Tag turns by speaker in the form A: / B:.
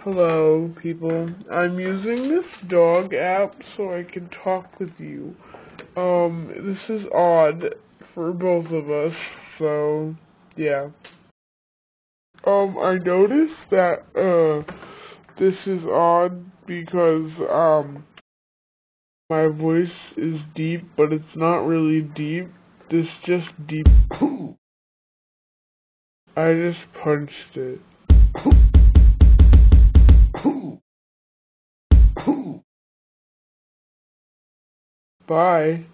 A: Hello, people. I'm using this dog app so I can talk with you. This is odd for both of us, so, yeah. I noticed that, this is odd because, my voice is deep, but it's not really deep. It's just deep. I just punched it. Bye.